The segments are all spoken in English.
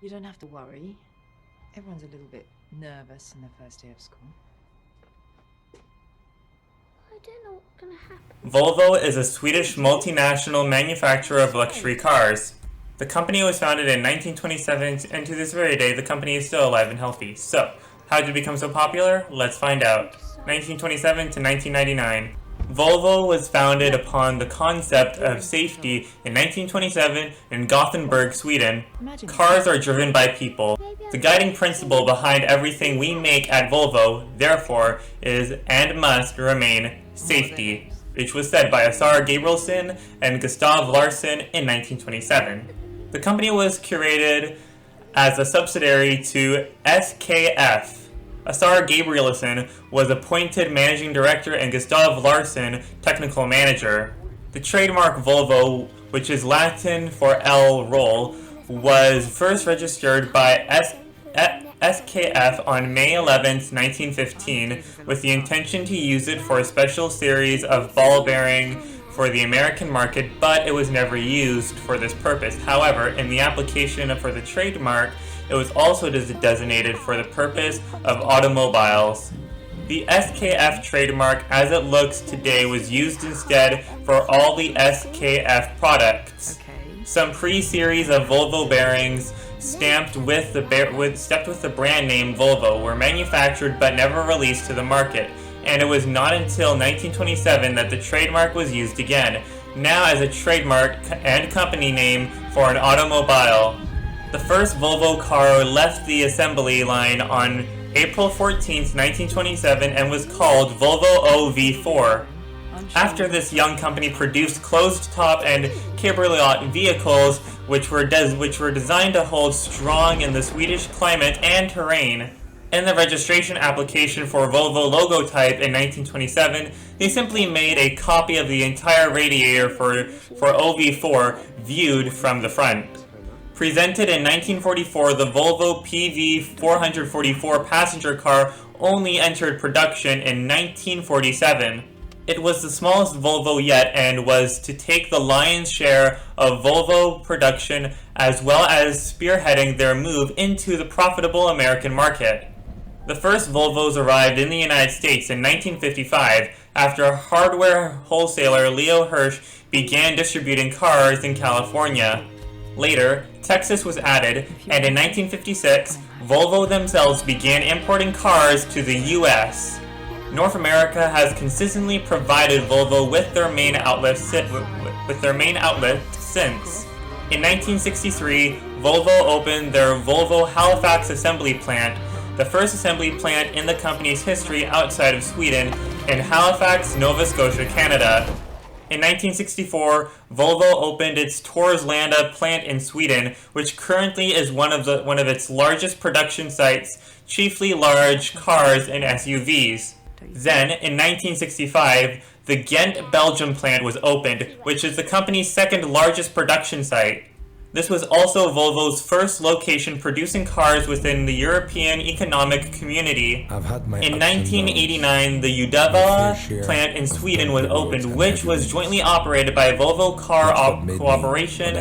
You don't have to worry. Everyone's a little bit nervous on their first day of school. I don't know what's gonna happen. Volvo is a Swedish multinational manufacturer of luxury cars. The company was founded in 1927, and to this very day, the company is still alive and healthy. So, how did it become so popular? Let's find out. 1927 to 1999. Volvo was founded upon the concept of safety in 1927 in Gothenburg, Sweden. Cars are driven by people. The guiding principle behind everything we make at Volvo, therefore, is and must remain safety, which was said by Asar Gabrielson and Gustav Larsson in 1927. The company was curated as a subsidiary to SKF. Asar Gabrielson was appointed managing director and Gustav Larsson technical manager. The trademark Volvo, which is Latin for L roll, was first registered by SKF on May 11, 1915, with the intention to use it for a special series of ball bearing for the American market, but it was never used for this purpose. However, in the application for the trademark, it was also designated for the purpose of automobiles. The SKF trademark, as it looks today, was used instead for all the SKF products. Some pre-series of Volvo bearings stamped with the brand name Volvo were manufactured but never released to the market, and it was not until 1927 that the trademark was used again, now as a trademark and company name for an automobile. The first Volvo car left the assembly line on April 14, 1927, and was called Volvo OV4. After this young company produced closed-top and cabriolet vehicles which were designed to hold strong in the Swedish climate and terrain. In the registration application for Volvo logo type in 1927, they simply made a copy of the entire radiator for OV4 viewed from the front. Presented in 1944, the Volvo PV444 passenger car only entered production in 1947. It was the smallest Volvo yet and was to take the lion's share of Volvo production, as well as spearheading their move into the profitable American market. The first Volvos arrived in the United States in 1955 after hardware wholesaler Leo Hirsch began distributing cars in California. Later, Texas was added, and in 1956, Volvo themselves began importing cars to the U.S. North America has consistently provided Volvo with their main outlet since. In 1963, Volvo opened their Volvo Halifax assembly plant, the first assembly plant in the company's history outside of Sweden, in Halifax, Nova Scotia, Canada. In 1964, Volvo opened its Torslanda plant in Sweden, which currently is one of its largest production sites, chiefly large cars and SUVs. Then, in 1965, the Ghent, Belgium plant was opened, which is the company's second largest production site. This was also Volvo's first location producing cars within the European Economic Community. In 1989, the Uddevalla plant in Sweden was opened, which was jointly operated by Volvo Car Cooperation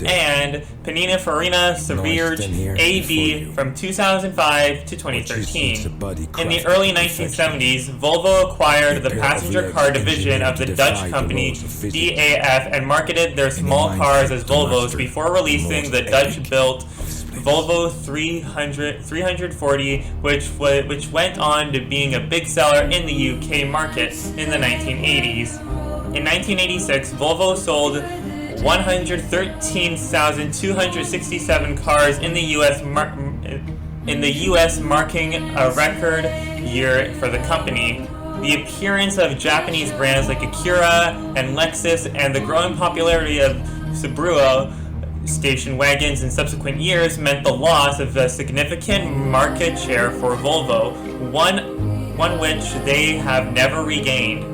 and Pininfarina Severge AB from 2005 to 2013. In the early 1970s, Volvo acquired the passenger car division of the Dutch company DAF and marketed their small cars as Volvos before releasing the Dutch-built Volvo 340, which went on to being a big seller in the UK market in the 1980s. In 1986, Volvo sold 113,267 cars in the US, marking a record year for the company. The appearance of Japanese brands like Acura and Lexus and the growing popularity of Subaru station wagons in subsequent years meant the loss of a significant market share for Volvo, one which they have never regained.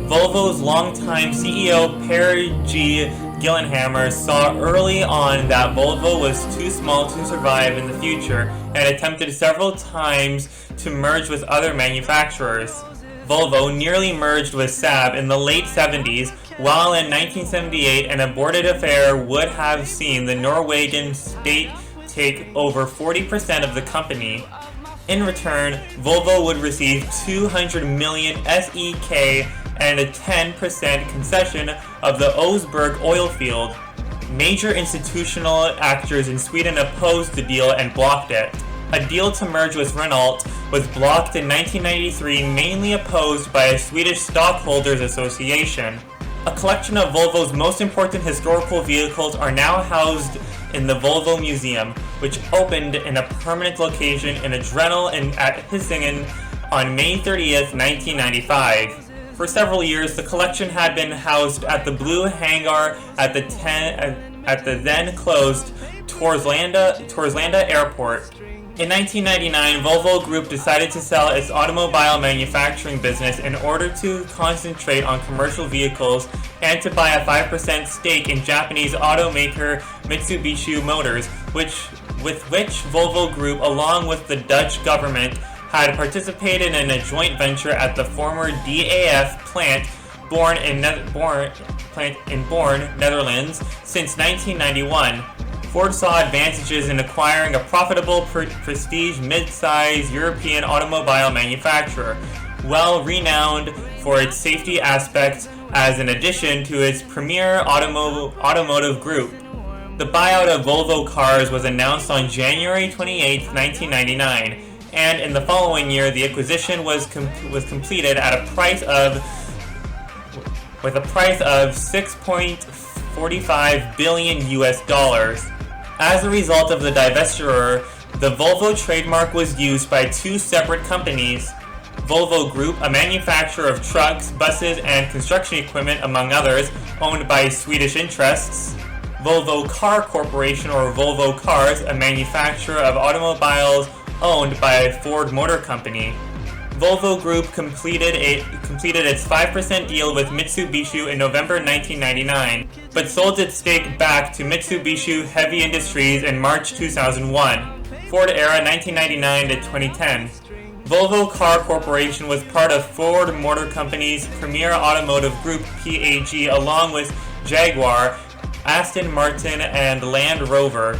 Volvo's longtime CEO Per G. Gyllenhammar saw early on that Volvo was too small to survive in the future and attempted several times to merge with other manufacturers. Volvo nearly merged with Saab in the late 70s, while in 1978 an aborted affair would have seen the Norwegian state take over 40% of the company. In return, Volvo would receive 200 million SEK and a 10% concession of the Oseberg oil field. Major institutional actors in Sweden opposed the deal and blocked it. A deal to merge with Renault was blocked in 1993, mainly opposed by a Swedish Stockholders Association. A collection of Volvo's most important historical vehicles are now housed in the Volvo Museum, which opened in a permanent location in Adrenal at Hisingen on May 30th, 1995. For several years, the collection had been housed at the Blue Hangar at the then closed Torslanda Airport. In 1999, Volvo Group decided to sell its automobile manufacturing business in order to concentrate on commercial vehicles and to buy a 5% stake in Japanese automaker Mitsubishi Motors, with which Volvo Group, along with the Dutch government, had participated in a joint venture at the former DAF plant in Born, Netherlands, since 1991. Ford saw advantages in acquiring a profitable prestige mid-size European automobile manufacturer, well renowned for its safety aspects as an addition to its premier automotive group. The buyout of Volvo Cars was announced on January 28, 1999, and in the following year the acquisition was completed at a price of 6.45 billion US dollars. As a result of the divestiture, the Volvo trademark was used by two separate companies. Volvo Group, a manufacturer of trucks, buses, and construction equipment, among others, owned by Swedish interests. Volvo Car Corporation, or Volvo Cars, a manufacturer of automobiles owned by Ford Motor Company. Volvo Group completed its 5% deal with Mitsubishi in November 1999, but sold its stake back to Mitsubishi Heavy Industries in March 2001. Ford era 1999 to 2010. Volvo Car Corporation was part of Ford Motor Company's premier automotive group PAG, along with Jaguar, Aston Martin, and Land Rover.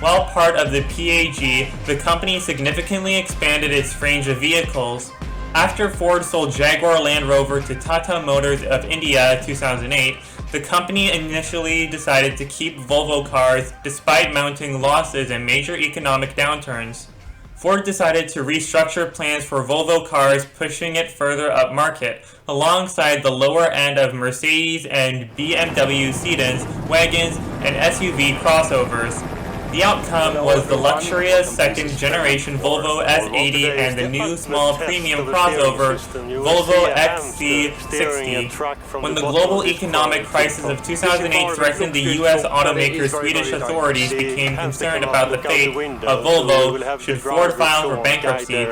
While part of the PAG, the company significantly expanded its range of vehicles. After Ford sold Jaguar Land Rover to Tata Motors of India in 2008, the company initially decided to keep Volvo Cars despite mounting losses and major economic downturns. Ford decided to restructure plans for Volvo Cars, pushing it further upmarket, alongside the lower end of Mercedes and BMW sedans, wagons, and SUV crossovers. The outcome was the luxurious second-generation Volvo S80 and the new small premium crossover Volvo XC60. When the global economic crisis of 2008 threatened the U.S. automaker, Swedish authorities became concerned about the fate of Volvo should Ford file for bankruptcy.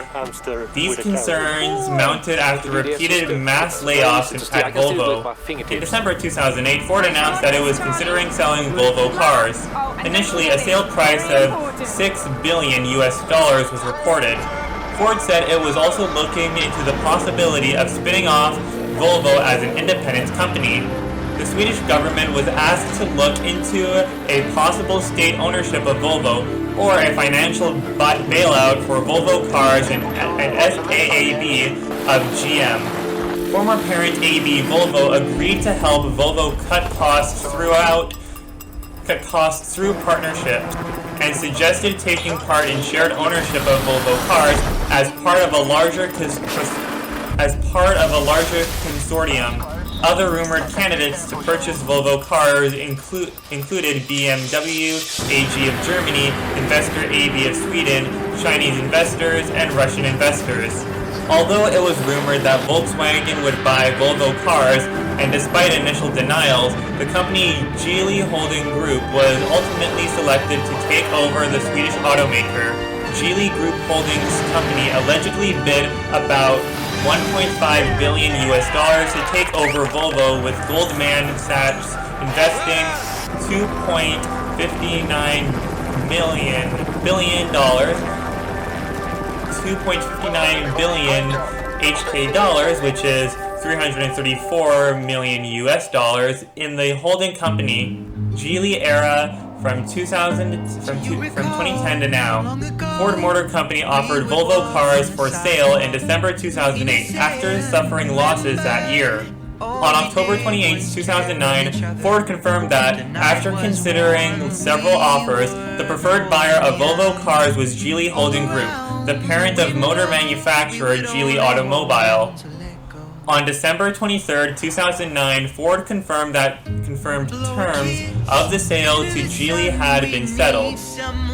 These concerns mounted after repeated mass layoffs at Volvo. In December 2008, Ford announced that it was considering selling Volvo Cars. Initially, a sale price of $6 billion US was reported. Ford said it was also looking into the possibility of spinning off Volvo as an independent company. The Swedish government was asked to look into a possible state ownership of Volvo or a financial bailout for Volvo Cars and SAAB of GM. Former parent AB Volvo agreed to help Volvo cut costs through partnership, and suggested taking part in shared ownership of Volvo Cars as part of a larger consortium. Other rumored candidates to purchase Volvo Cars included BMW AG of Germany, Investor AB of Sweden, Chinese investors, and Russian investors. Although it was rumored that Volkswagen would buy Volvo Cars, and despite initial denials, the company Geely Holding Group was ultimately selected to take over the Swedish automaker. Geely Group Holdings Company allegedly bid about $1.5 billion to take over Volvo, with Goldman Sachs investing $2.59 billion HK dollars, which is $334 million US, in the holding company. Geely era From 2010 to now, Ford Motor Company offered Volvo cars for sale in December 2008 after suffering losses that year. On October 28, 2009, Ford confirmed that, after considering several offers, the preferred buyer of Volvo cars was Geely Holding Group, the parent of motor manufacturer Geely Automobile. On December 23, 2009, Ford confirmed terms of the sale to Geely had been settled.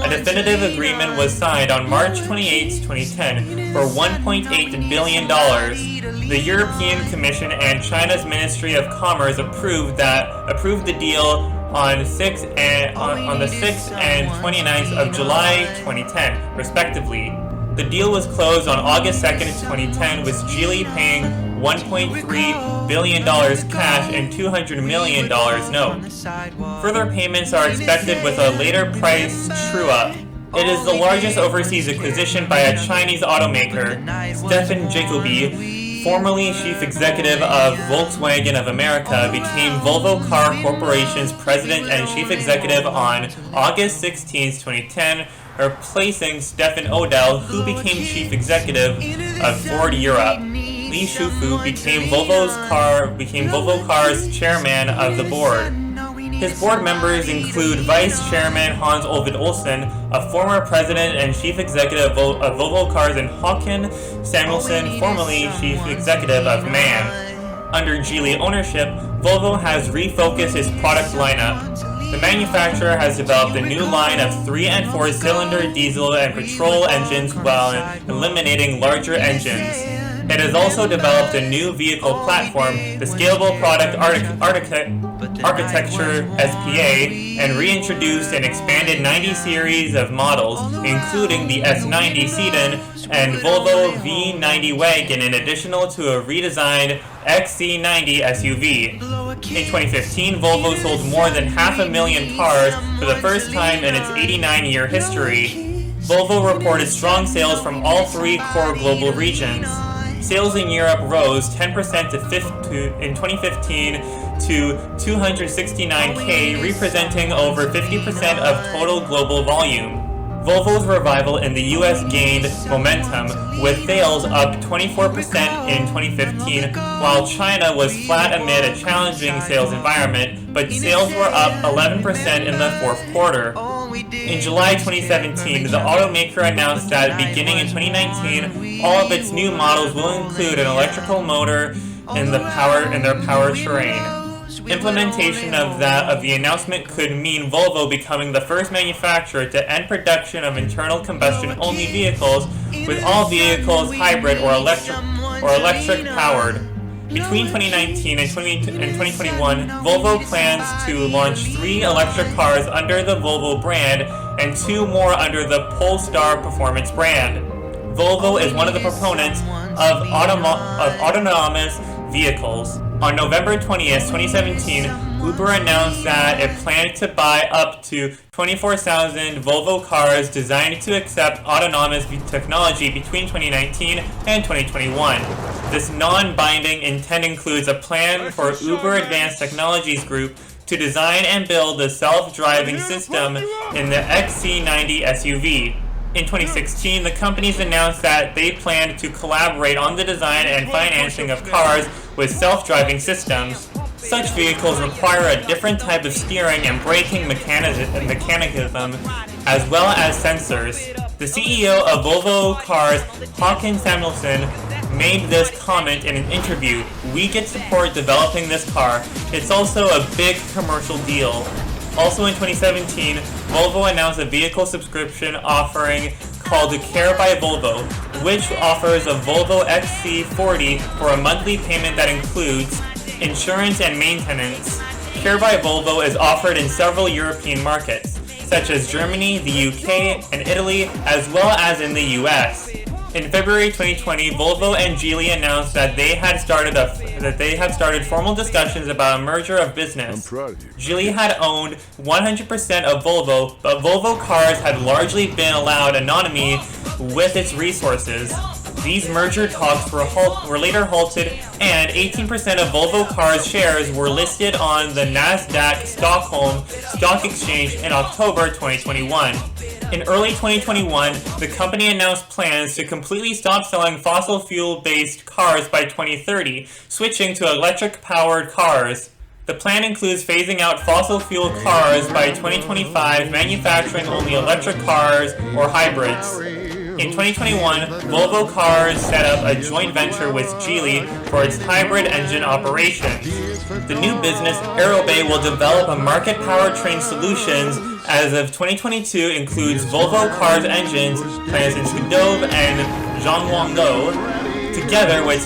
A definitive agreement was signed on March 28, 2010 for $1.8 billion. The European Commission and China's Ministry of Commerce approved the deal on the 6th and 29th of July 2010, respectively. The deal was closed on August 2nd, 2010, with Geely paying $1.3 billion cash and $200 million notes. Further payments are expected with a later price true-up. It is the largest overseas acquisition by a Chinese automaker. Stefan Jacobi, formerly chief executive of Volkswagen of America, became Volvo Car Corporation's president and chief executive on August 16, 2010, replacing Stefan Odell, who became chief executive of Ford Europe. Li Shufu became Volvo Cars chairman of the board. His board members include Vice Chairman Hans-Olvid Olsen, a former president and chief executive of Volvo Cars, and Håkan Samuelsson, formerly chief executive of MAN. Under Geely ownership, Volvo has refocused its product lineup. The manufacturer has developed a new line of 3- and 4-cylinder diesel and petrol engines while eliminating larger engines. It has also developed a new vehicle platform, the Scalable Product Architecture SPA, and reintroduced an expanded 90 series of models, including the S90 sedan and Volvo V90 wagon, in addition to a redesigned XC90 SUV. In 2015, Volvo sold more than 500,000 cars for the first time in its 89-year history. Volvo reported strong sales from all 3 core global regions. Sales in Europe rose 10% in 2015 to 269K, representing over 50% of total global volume. Volvo's revival in the US gained momentum, with sales up 24% in 2015, while China was flat amid a challenging sales environment, but sales were up 11% in the fourth quarter. In July 2017, the automaker announced that beginning in 2019, all of its new models will include an electrical motor in their powertrain. Implementation of the announcement could mean Volvo becoming the first manufacturer to end production of internal combustion-only vehicles, with all vehicles hybrid or electric powered. Between 2019 and 2021, Volvo plans to launch 3 electric cars under the Volvo brand and 2 more under the Polestar Performance brand. Volvo is one of the proponents of autonomous vehicles. On November 20th, 2017, Uber announced that it planned to buy up to 24,000 Volvo cars designed to accept autonomous technology between 2019 and 2021. This non-binding intent includes a plan for Uber Advanced Technologies Group to design and build the self-driving system in the XC90 SUV. In 2016, the companies announced that they planned to collaborate on the design and financing of cars with self-driving systems. Such vehicles require a different type of steering and braking mechanism, as well as sensors. The CEO of Volvo Cars, Håkan Samuelsson, made this comment in an interview. "We get support developing this car. It's also a big commercial deal." Also in 2017, Volvo announced a vehicle subscription offering called Care by Volvo, which offers a Volvo XC40 for a monthly payment that includes insurance and maintenance. Care by Volvo is offered in several European markets, such as Germany, the UK, and Italy, as well as in the US. In February 2020, Volvo and Geely announced that they had started formal discussions about a merger of business. Geely had owned 100% of Volvo, but Volvo Cars had largely been allowed autonomy with its resources. These merger talks were later halted, and 18% of Volvo Cars shares were listed on the Nasdaq Stockholm Stock Exchange in October 2021. In early 2021, the company announced plans to completely stop selling fossil fuel-based cars by 2030, switching to electric-powered cars. The plan includes phasing out fossil fuel cars by 2025, manufacturing only electric cars or hybrids. In 2021, Volvo Cars set up a joint venture with Geely for its hybrid engine operations. The new business, Aerobay, will develop a market powertrain solutions as of 2022 includes Volvo Cars engines, plants in Skadov and Zhangguangdou, together with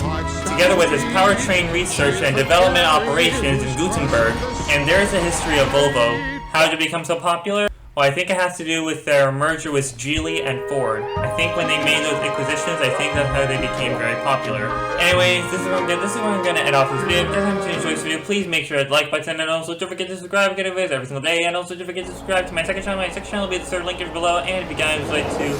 its powertrain research and development operations in Gothenburg. And there's a history of Volvo. How did it become so popular? Well, I think it has to do with their merger with Geely and Ford. I think when they made those acquisitions, I think that's how they became very popular. Anyways, this is where I'm gonna end off this video. If you guys enjoyed this video, please make sure to hit the like button, and also don't forget to subscribe. Get videos every single day, and also don't forget to subscribe to my second channel. My second channel will be the third link here below, and if you guys would like to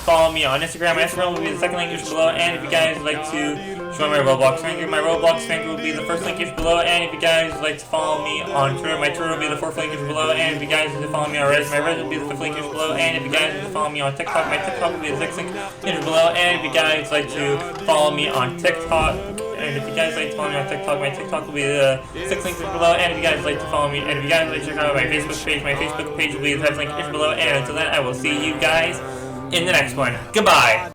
follow me on Instagram, my Instagram will be the second link here below, and if you guys would like to join my Roblox fan group, my Roblox fan group will be the first link here below, and if you guys would like to follow me on Twitter, my Twitter will be the fourth link here below, and if you guys would like to follow me on Reddit, my Reddit will be the fifth link here below, and if you guys would like to follow me on TikTok, my TikTok will be the sixth link here below, and if you guys would like to follow me on TikTok, and if you guys like to follow me on TikTok, my TikTok will be the sixth link here below, and if you guys like to follow me, and if you guys like to check out my Facebook page will be the seventh link here below, and until then, I will see you guys in the next one. Goodbye!